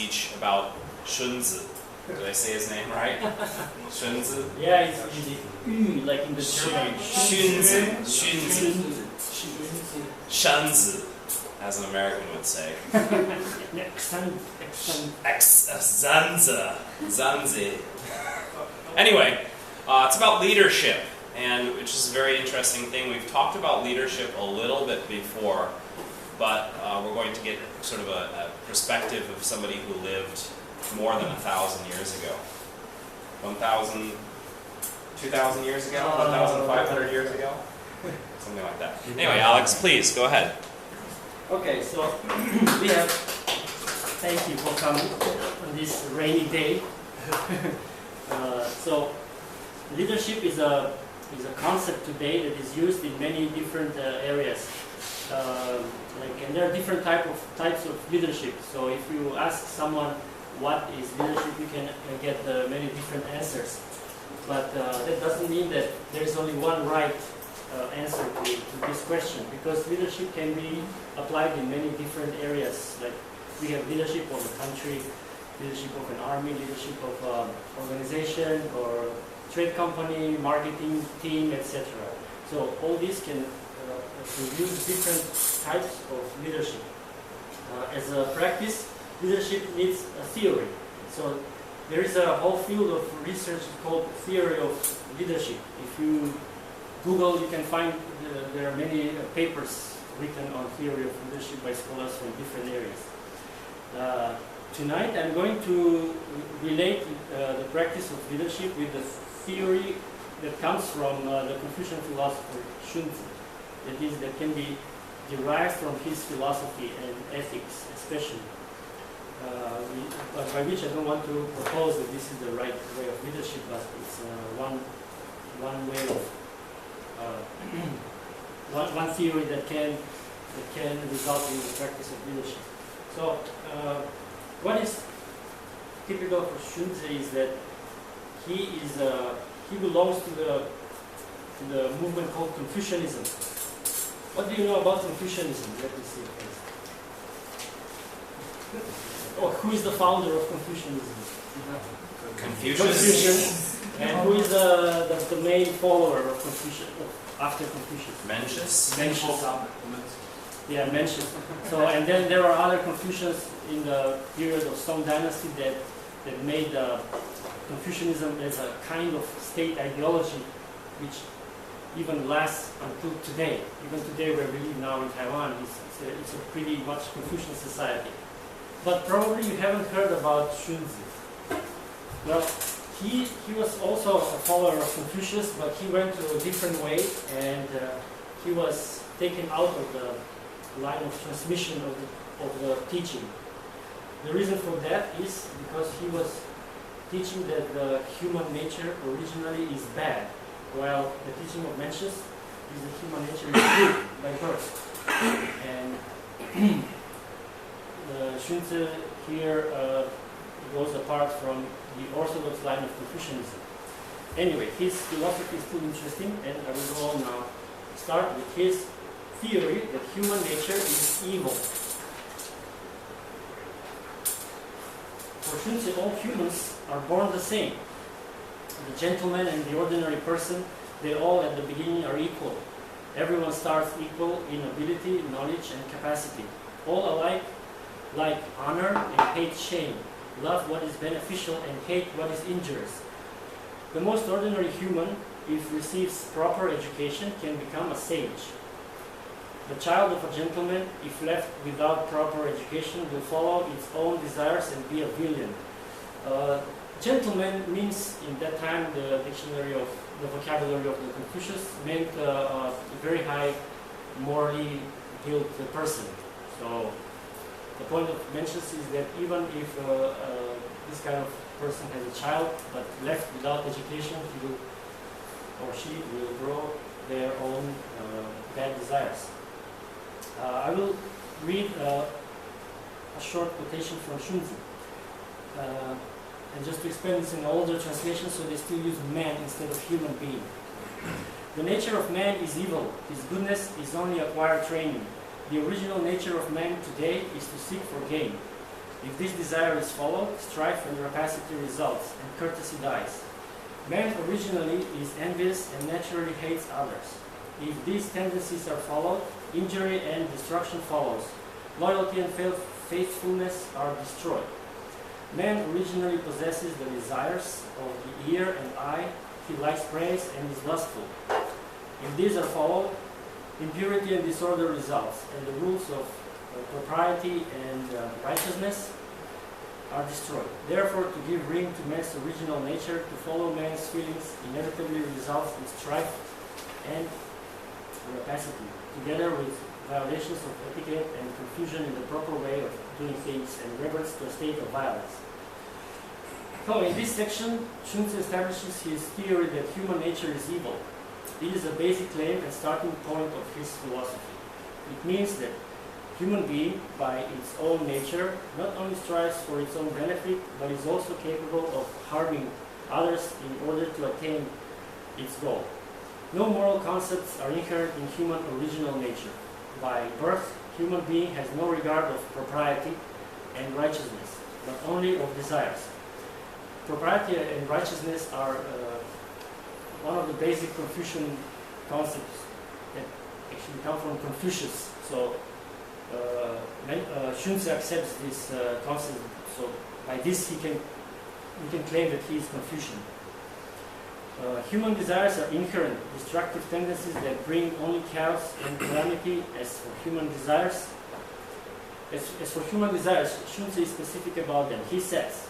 speech about Xunzi. Did I say his name right? Xunzi? Yeah, it's the like in the German. Xunzi. Xunzi, as an American would say. Xunzi. Anyway, it's about leadership, and which is a very interesting thing. We've talked about leadership a little bit before, but we're going to get sort of a perspective of somebody who lived more than 1,000 years ago. 1,000, 2,000 years ago? 1,500 years ago? Something like that. Anyway, Alex, please, go ahead. Okay, so we have, thank you for coming on this rainy day. So leadership is a concept today that is used in many different areas. And there are different types of leadership. So if you ask someone what is leadership, you can get many different answers. But that doesn't mean that there is only one right answer to this question, because leadership can be applied in many different areas. Like we have leadership of a country, leadership of an army, leadership of an organization or trade company, marketing team, etc. So all these can use different types of leadership. As a practice, leadership needs a theory. So there is a whole field of research called theory of leadership. If you Google, you can find there are many papers written on theory of leadership by scholars from different areas. Tonight I'm going to relate the practice of leadership with the theory that comes from the Confucian philosopher Xunzi. That can be derived from his philosophy and ethics, especially. By which I don't want to propose that this is the right way of leadership, but it's one way of one theory that can result in the practice of leadership. So, what is typical for Xunzi is that he belongs to the movement called Confucianism. What do you know about Confucianism? Let me see. Oh, who is the founder of Confucianism? Confucius. And who is the main follower of Confucius after Confucius? Mencius. Yeah, Mencius. So, and then there are other Confucians in the period of Song Dynasty that made Confucianism as a kind of state ideology, which even lasts until today. Even today, where we live now in Taiwan, it's a pretty much Confucian society. But probably you haven't heard about Xunzi. Well, he was also a follower of Confucius, but he went to a different way, and he was taken out of the line of transmission of the teaching. The reason for that is because he was teaching that the human nature originally is bad, while the teaching of Mencius is that human nature is good by birth. And Xunzi here goes apart from the orthodox line of Confucianism. Anyway, his philosophy is still interesting, and I will go on now. Start with his theory that human nature is evil. For Xunzi, all humans are born the same. The gentleman and the ordinary person, they all at the beginning are equal. Everyone starts equal in ability, knowledge, and capacity. All alike like honor and hate shame, love what is beneficial and hate what is injurious. The most ordinary human, if receives proper education, can become a sage. The child of a gentleman, if left without proper education, will follow its own desires and be a villain. Gentleman means, in that time, the dictionary of the vocabulary of the Confucius meant a very high, morally built person. So the point of Mencius is that even if this kind of person has a child but left without education, he will, or she will grow their own bad desires. I will read a short quotation from Xunzi. And just to explain, this in an older translation, so they still use man instead of human being. The nature of man is evil. His goodness is only acquired training. The original nature of man today is to seek for gain. If this desire is followed, strife and rapacity results, and courtesy dies. Man originally is envious and naturally hates others. If these tendencies are followed, injury and destruction follows. Loyalty and faithfulness are destroyed. Man originally possesses the desires of the ear and eye. He likes praise and is lustful. If these are followed, impurity and disorder results, and the rules of propriety and righteousness are destroyed. Therefore, to give ring to man's original nature, to follow man's feelings, inevitably results in strife and rapacity, together with violations of etiquette and confusion in the proper way of doing things, and reverence to a state of violence. So, in this section, Xunzi establishes his theory that human nature is evil. It is a basic claim and starting point of his philosophy. It means that human being, by its own nature, not only strives for its own benefit, but is also capable of harming others in order to attain its goal. No moral concepts are inherent in human original nature. By birth, human being has no regard of propriety and righteousness, but only of desires. Propriety and righteousness are one of the basic Confucian concepts that actually come from Confucius. So Xunzi accepts this concept. So by this we can claim that he is Confucian. Human desires are inherent, destructive tendencies that bring only chaos and calamity. As for human desires, Xunzi is specific about them. He says,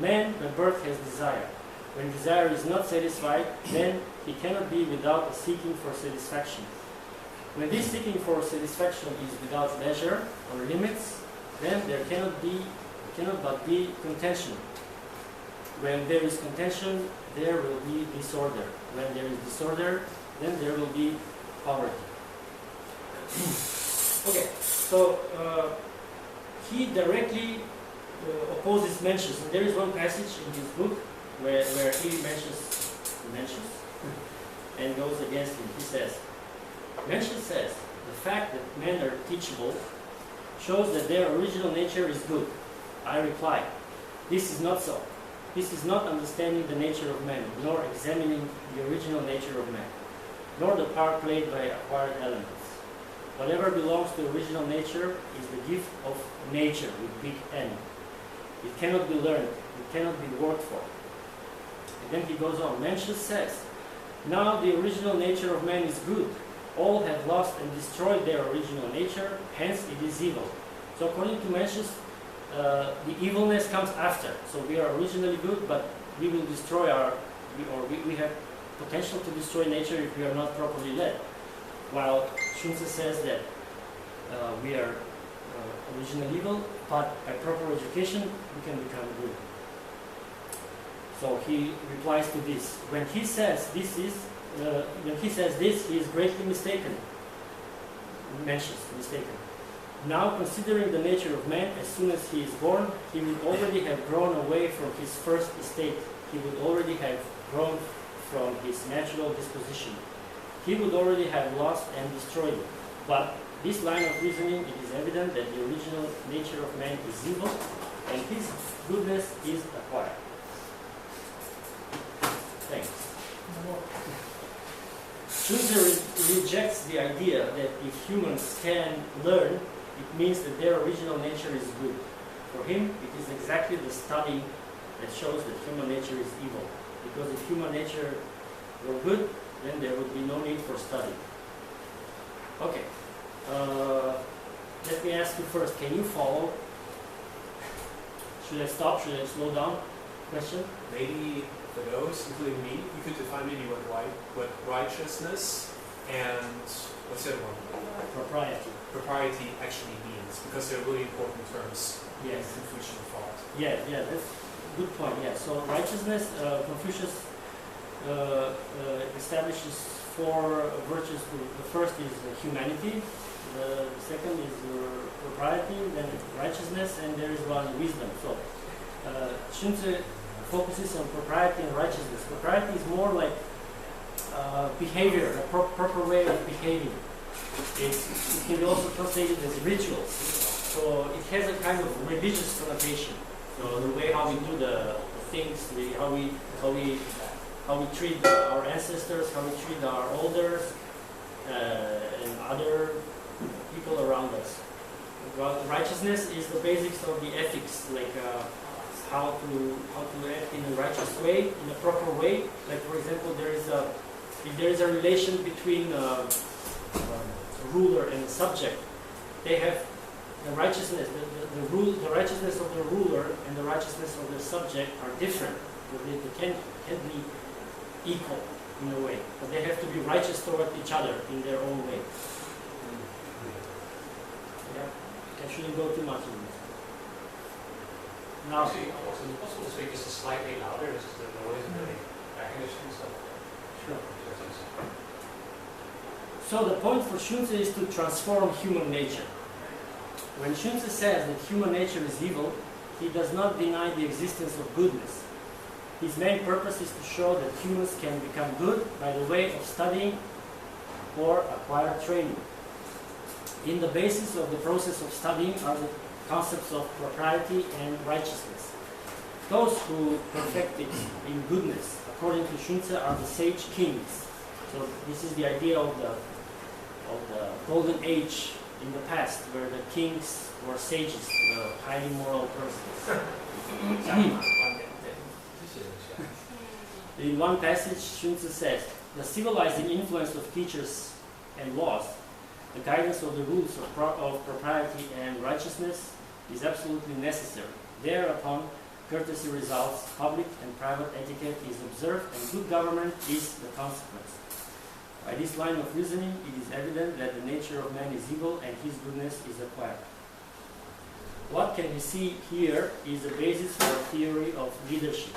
man by birth has desire. When desire is not satisfied, then he cannot be without a seeking for satisfaction. When this seeking for satisfaction is without measure or limits, then there cannot but be contention. When there is contention, there will be disorder. When there is disorder, then there will be poverty. Okay, so he directly opposes Mencius. And there is one passage in his book where he mentions and goes against him. He says, Mencius says, the fact that men are teachable shows that their original nature is good. I reply, this is not so. This is not understanding the nature of man, nor examining the original nature of man, nor the part played by acquired elements. Whatever belongs to original nature is the gift of nature with big N. It cannot be learned, it cannot be worked for. And then he goes on. Mencius says, now the original nature of man is good. All have lost and destroyed their original nature, hence it is evil. So according to Mencius, the evilness comes after. So we are originally good, but we will destroy we have potential to destroy nature if we are not properly led. While Xunzi says that we are originally evil, but by proper education we can become good. So he replies to this. When he says this, he is greatly mistaken. Mencius, mistaken. Now, considering the nature of man, as soon as he is born, he would already have grown away from his first estate. He would already have grown from his natural disposition. He would already have lost and destroyed it. But this line of reasoning, it is evident that the original nature of man is evil, and his goodness is acquired. Thanks. Xunzi rejects the idea that if humans can learn, it means that their original nature is good. For him, it is exactly the study that shows that human nature is evil. Because if human nature were good, then there would be no need for study. Okay. Let me ask you first, can you follow? Should I stop? Should I slow down? Question? Maybe for those, including me, you could define maybe what righteousness and what's the other one? Propriety actually means, because they're really important terms in Confucian thought. Yeah, that's a good point. Yeah, so righteousness, Confucius establishes four virtues. The first is humanity, the second is propriety, then righteousness, and there is one wisdom. So Xunzi focuses on propriety and righteousness. Propriety is more like behavior, a proper way of behaving. It can be also translated as rituals. So it has a kind of religious connotation. So the way how we do the things, how we treat our ancestors, how we treat our elders, and other people around us. Well, righteousness is the basics of the ethics, like how to act in a righteous way, in a proper way. Like for example, if there is a relation between a ruler and a subject, they have the righteousness, the righteousness of the ruler and the righteousness of the subject are different. They can't be equal in a way, but they have to be righteous toward each other in their own way. Yeah, I shouldn't go too much in this. Now, actually, is it possible to speak just slightly louder? This is the noise and the air conditioning stuff. sure. So the point for Xunzi is to transform human nature. When Xunzi says that human nature is evil, he does not deny the existence of goodness. His main purpose is to show that humans can become good by the way of studying or acquired training. In the basis of the process of studying are the concepts of propriety and righteousness. Those who perfect it in goodness, according to Xunzi, are the sage kings. So this is the idea of the golden age in the past, where the kings were sages, highly moral persons. In one passage, Xunzi says, the civilizing influence of teachers and laws, the guidance of the rules of propriety and righteousness is absolutely necessary. Thereupon, courtesy results, public and private etiquette is observed, and good government is the consequence. By this line of reasoning, it is evident that the nature of man is evil and his goodness is acquired. What can we see here is the basis for a theory of leadership.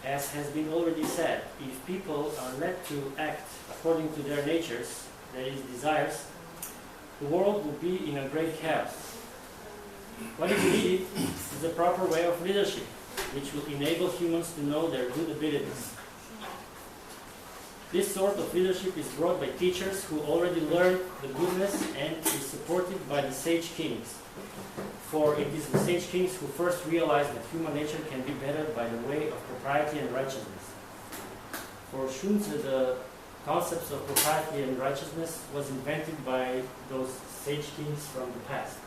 As has been already said, if people are led to act according to their natures, that is, desires, the world will be in a great chaos. What is needed is a proper way of leadership, which will enable humans to know their good abilities. This sort of leadership is brought by teachers who already learned the goodness and is supported by the sage kings. For it is the sage kings who first realized that human nature can be bettered by the way of propriety and righteousness. For Xunzi, the concepts of propriety and righteousness was invented by those sage kings from the past.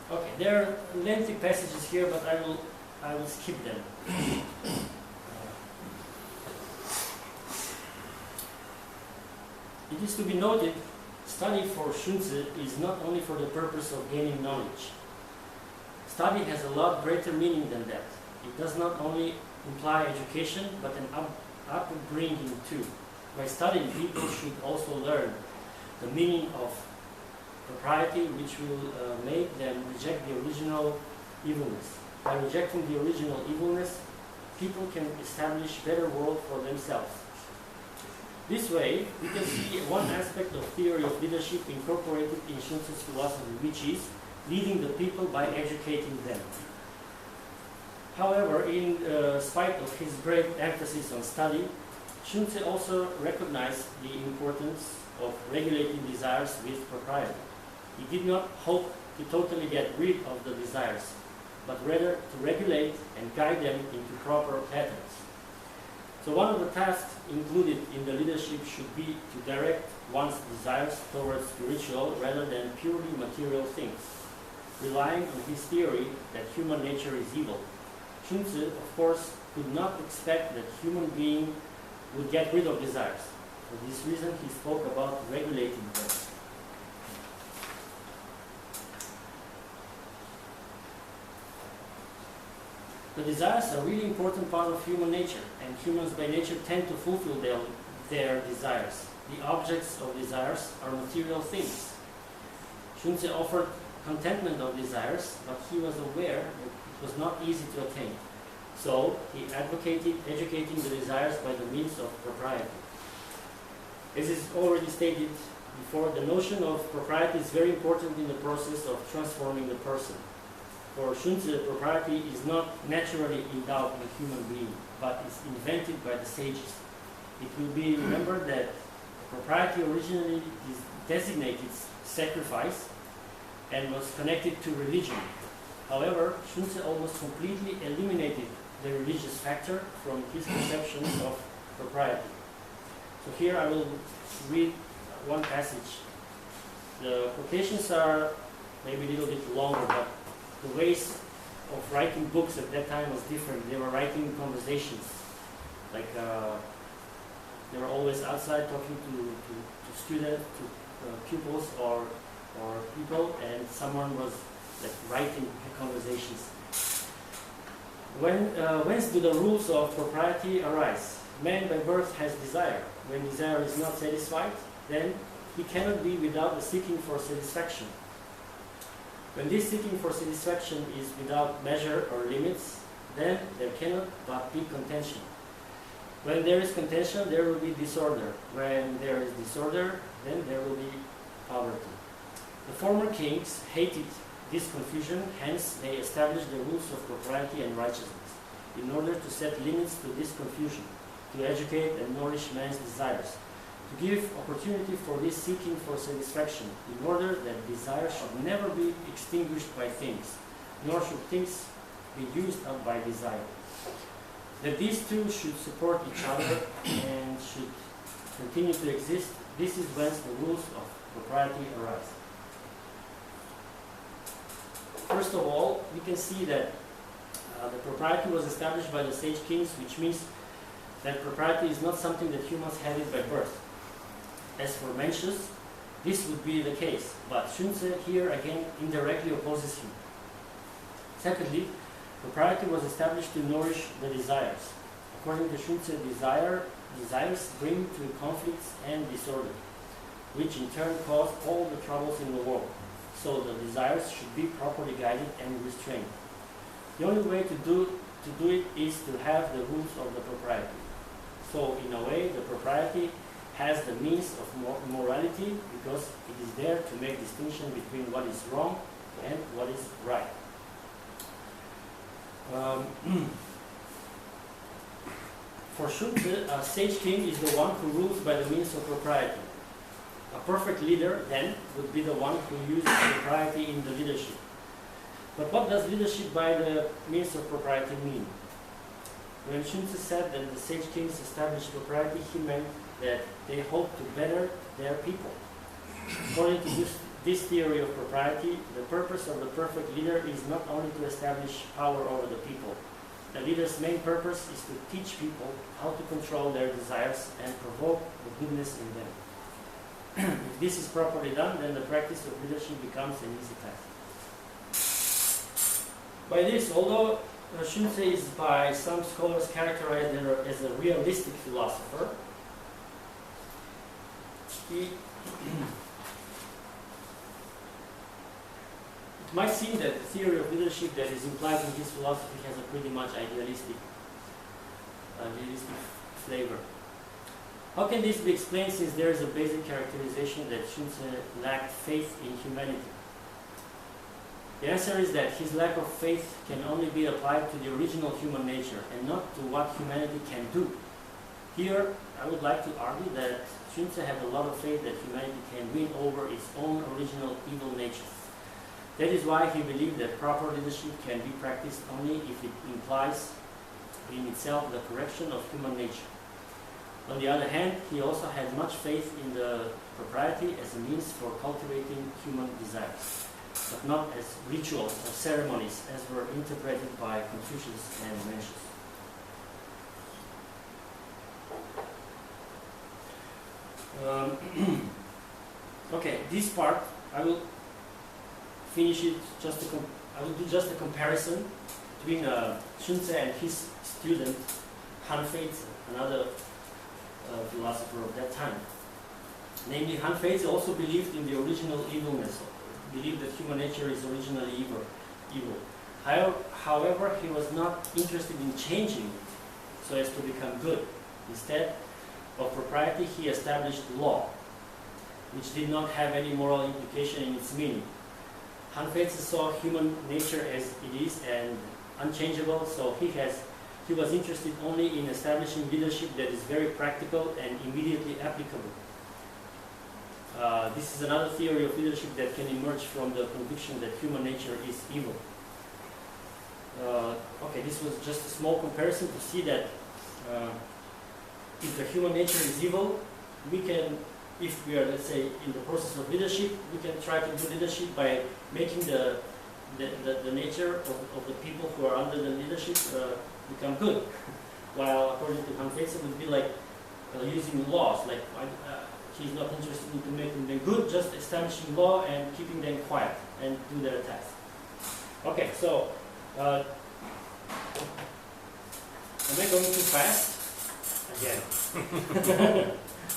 Okay, there are lengthy passages here, but I will skip them. It is to be noted, study for Xunzi is not only for the purpose of gaining knowledge. Study has a lot greater meaning than that. It does not only imply education, but an upbringing too. By studying, people should also learn the meaning of propriety, which will make them reject the original evilness. By rejecting the original evilness, people can establish a better world for themselves. This way, we can see one aspect of theory of leadership incorporated in Xunzi's philosophy, which is leading the people by educating them. However, in spite of his great emphasis on study, Xunzi also recognized the importance of regulating desires with propriety. He did not hope to totally get rid of the desires, but rather to regulate and guide them into proper patterns. So one of the tasks included in the leadership should be to direct one's desires towards spiritual rather than purely material things, relying on his theory that human nature is evil. Xunzi, of course, could not expect that human being would get rid of desires. For this reason, he spoke about regulating them. The desires are a really important part of human nature, and humans by nature tend to fulfill their desires. The objects of desires are material things. Xunzi offered contentment of desires, but he was aware that it was not easy to attain. So he advocated educating the desires by the means of propriety. As is already stated before, the notion of propriety is very important in the process of transforming the person. For Xunzi, propriety is not naturally endowed in a human being, but is invented by the sages. It will be remembered that Propriety originally designated sacrifice and was connected to religion. However, Xunzi almost completely eliminated the religious factor from his conceptions of propriety. So here I will read one passage. The quotations are maybe a little bit longer, but the ways of writing books at that time was different. They were writing conversations, like they were always outside talking to students, to pupils or people, and someone was like writing conversations. Whence do the rules of propriety arise? Man by birth has desire. When desire is not satisfied, then he cannot be without the seeking for satisfaction. When this seeking for satisfaction is without measure or limits, then there cannot but be contention. When there is contention, there will be disorder. When there is disorder, then there will be poverty. The former kings hated this confusion, hence they established the rules of propriety and righteousness, in order to set limits to this confusion, to educate and nourish man's desires, to give opportunity for this seeking for satisfaction, in order that desire should never be extinguished by things, nor should things be used up by desire. That these two should support each other and should continue to exist, this is whence the rules of propriety arise. First of all, we can see that the propriety was established by the sage kings, which means that propriety is not something that humans have it by birth. As for Mencius, this would be the case, but Xunzi here again indirectly opposes him. Secondly, propriety was established to nourish the desires. According to Xunzi, desires bring to conflicts and disorder, which in turn cause all the troubles in the world. So the desires should be properly guided and restrained. The only way to do it is to have the rules of the propriety. So in a way, the propriety has the means of morality because it is there to make distinction between what is wrong and what is right. For Xunzi, a sage king is the one who rules by the means of propriety. A perfect leader, then, would be the one who uses propriety in the leadership. But what does leadership by the means of propriety mean? When Xunzi said that the sage kings established propriety, he meant that they hope to better their people. According to this theory of propriety, the purpose of the perfect leader is not only to establish power over the people. The leader's main purpose is to teach people how to control their desires and provoke the goodness in them. If this is properly done, then the practice of leadership becomes an easy task. By this, although Xunzi is by some scholars characterized as a realistic philosopher, it might seem that the theory of leadership that is implied in his philosophy has a pretty much idealistic flavor. How can this be explained since there is a basic characterization that Xunzi lacked faith in humanity? The answer is that his lack of faith can only be applied to the original human nature and not to what humanity can do. Here, I would like to argue that Xunzi had a lot of faith that humanity can win over its own original evil nature. That is why he believed that proper leadership can be practiced only if it implies in itself the correction of human nature. On the other hand, he also had much faith in the propriety as a means for cultivating human desires, but not as rituals or ceremonies as were interpreted by Confucius and Mencius. Okay, this part I will finish it. I will do just a comparison between Xunzi and his student Han Feizi, another philosopher of that time. Namely, Han Feizi also believed in the original evilness, believed that human nature is originally evil. However, he was not interested in changing so as to become good. Instead of propriety, he established law, which did not have any moral implication in its meaning. Han Feizi saw human nature as it is and unchangeable, so he was interested only in establishing leadership that is very practical and immediately applicable. This is another theory of leadership that can emerge from the conviction that human nature is evil. Okay, this was just a small comparison to see that if the human nature is evil, we can, if we are, let's say, in the process of leadership, we can try to do leadership by making the nature of the people who are under the leadership become good. While according to Confucius, it would be like using laws, like he's not interested in making them good, just establishing law and keeping them quiet and do their task. Okay, so am I going too fast? Again.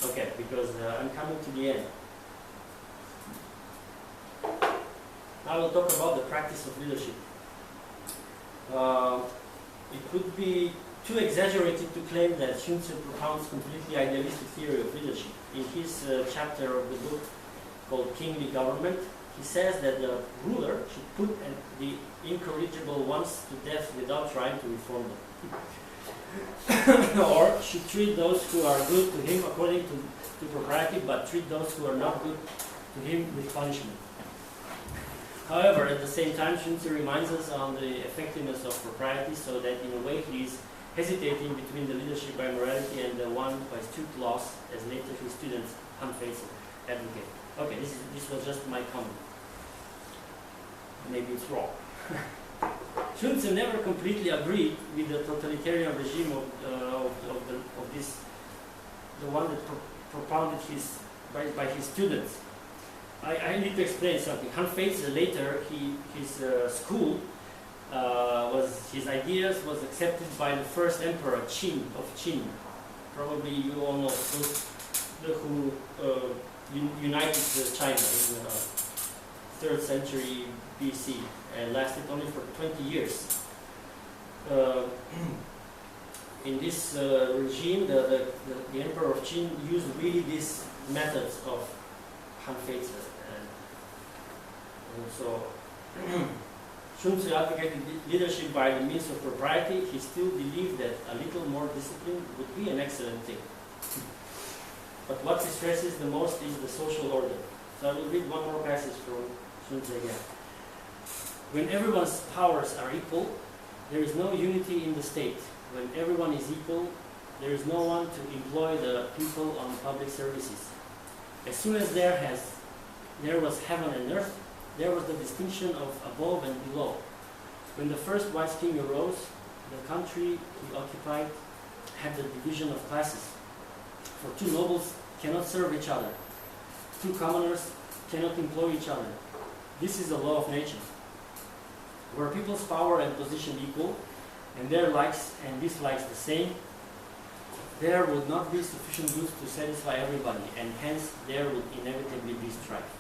Okay, because I'm coming to the end. Now we'll talk about the practice of leadership. It could be too exaggerated to claim that Xunzi propounds completely idealistic theory of leadership. In his chapter of the book called Kingly Government, he says that the ruler should put the incorrigible ones to death without trying to reform them. Or should treat those who are good to him according to propriety, but treat those who are not good to him with punishment. However, at the same time, Xunzi reminds us on the effectiveness of propriety, so that in a way he is hesitating between the leadership by morality and the one by strict laws, as later his students Confucius advocate. Okay, this was just my comment. Maybe it's wrong. Xunzi never completely agreed with the totalitarian regime of this, the one that propounded by his students. I need to explain something. Confucius later, his school his ideas was accepted by the first emperor Qin of Qin. Probably you all know who united China in the 3rd century BC and lasted only for 20 years. In this regime, the emperor of Qin used really these methods of Confucius. And so Xunzi advocated leadership by the means of propriety. He still believed that a little more discipline would be an excellent thing. But what he stresses the most is the social order. So I will read one more passage from Xunzi again. When everyone's powers are equal, there is no unity in the state. When everyone is equal, there is no one to employ the people on public services. As soon as there was heaven and earth, there was the distinction of above and below. When the first wise king arose, the country he occupied had the division of classes. For two nobles cannot serve each other. Two commoners cannot employ each other. This is the law of nature. Were people's power and position equal, and their likes and dislikes the same, there would not be sufficient goods to satisfy everybody, and hence there would inevitably be strife.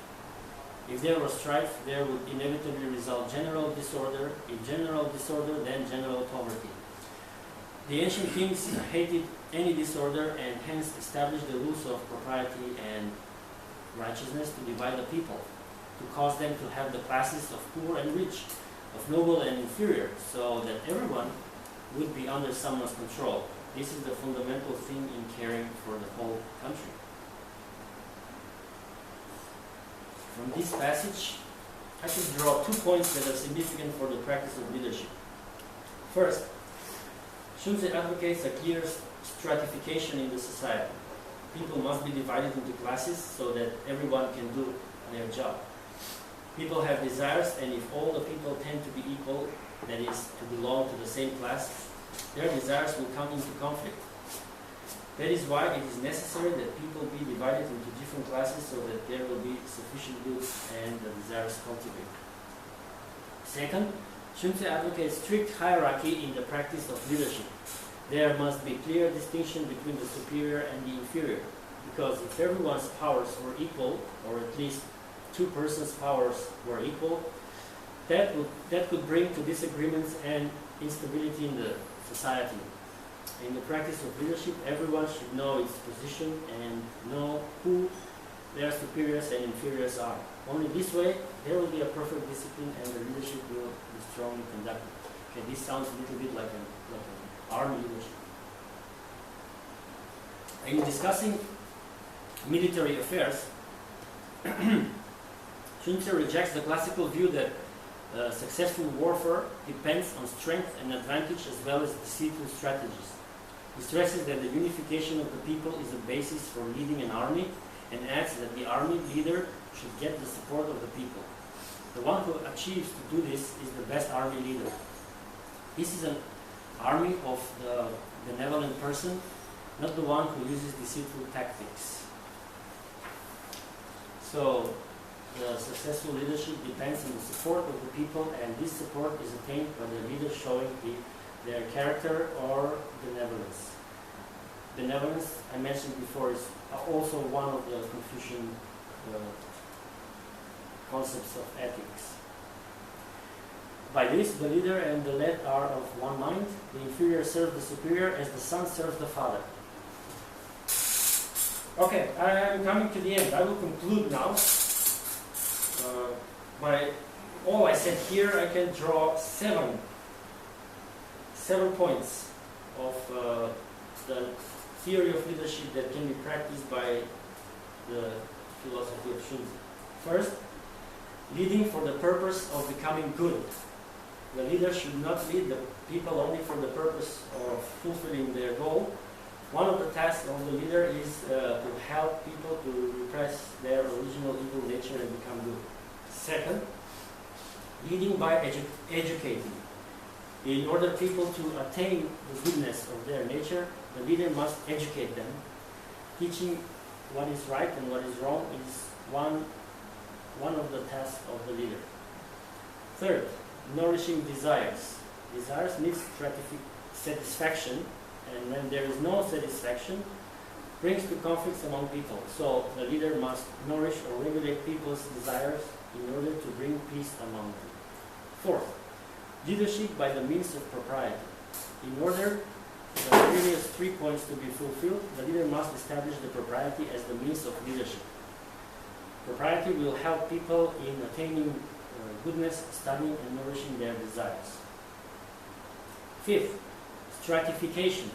If there was strife, there would inevitably result general disorder. If general disorder, then general poverty. The ancient kings hated any disorder and hence established the rules of propriety and righteousness to divide the people, to cause them to have the classes of poor and rich, of noble and inferior, so that everyone would be under someone's control. This is the fundamental thing in caring for the whole country. From this passage, I should draw 2 points that are significant for the practice of leadership. First, Xunzi advocates a clear stratification in the society. People must be divided into classes so that everyone can do their job. People have desires, and if all the people tend to be equal, that is, to belong to the same class, their desires will come into conflict. That is why it is necessary that people be divided into different classes so that there will be sufficient goods and the desires cultivated. Second, Xunzi advocates strict hierarchy in the practice of leadership. There must be clear distinction between the superior and the inferior, because if everyone's powers were equal, or at least two persons' powers were equal, that could bring to disagreements and instability in the society. In the practice of leadership, everyone should know its position and know who their superiors and inferiors are. Only this way, there will be a perfect discipline and the leadership will be strongly conducted. Okay, this sounds a little bit like an army leadership. In discussing military affairs, Xunzi rejects the classical view that successful warfare depends on strength and advantage as well as deceitful strategies. He stresses that the unification of the people is a basis for leading an army and adds that the army leader should get the support of the people. The one who achieves to do this is the best army leader. This is an army of the benevolent person, not the one who uses deceitful tactics. So, the successful leadership depends on the support of the people, and this support is attained by the leader showing their character or benevolence. Benevolence, I mentioned before, is also one of the Confucian concepts of ethics. By this, the leader and the led are of one mind. The inferior serves the superior as the son serves the father. Okay, I am coming to the end. I will conclude now. By all I said here, I can draw seven points of the theory of leadership that can be practiced by the philosophy of Xunzi. First, leading for the purpose of becoming good. The leader should not lead the people only for the purpose of fulfilling their goal. One of the tasks of the leader is to help people to repress their original evil nature and become good. Second, leading by educating. In order people to attain the goodness of their nature, the leader must educate them. Teaching what is right and what is wrong is one of the tasks of the leader. Third, nourishing desires. Desires need satisfaction, and when there is no satisfaction, brings to conflicts among people. So the leader must nourish or regulate people's desires in order to bring peace among them. Fourth, leadership by the means of propriety. In order for the previous 3 points to be fulfilled, the leader must establish the propriety as the means of leadership. Propriety will help people in attaining goodness, studying and nourishing their desires. Fifth, stratification.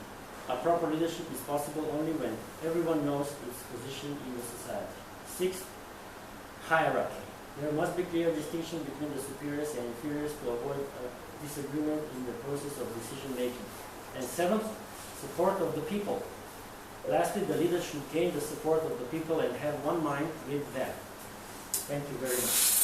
A proper leadership is possible only when everyone knows its position in the society. Sixth, hierarchy. There must be clear distinction between the superiors and inferiors to avoid disagreement in the process of decision making. And seventh, support of the people. Lastly, the leader should gain the support of the people and have one mind with them. Thank you very much.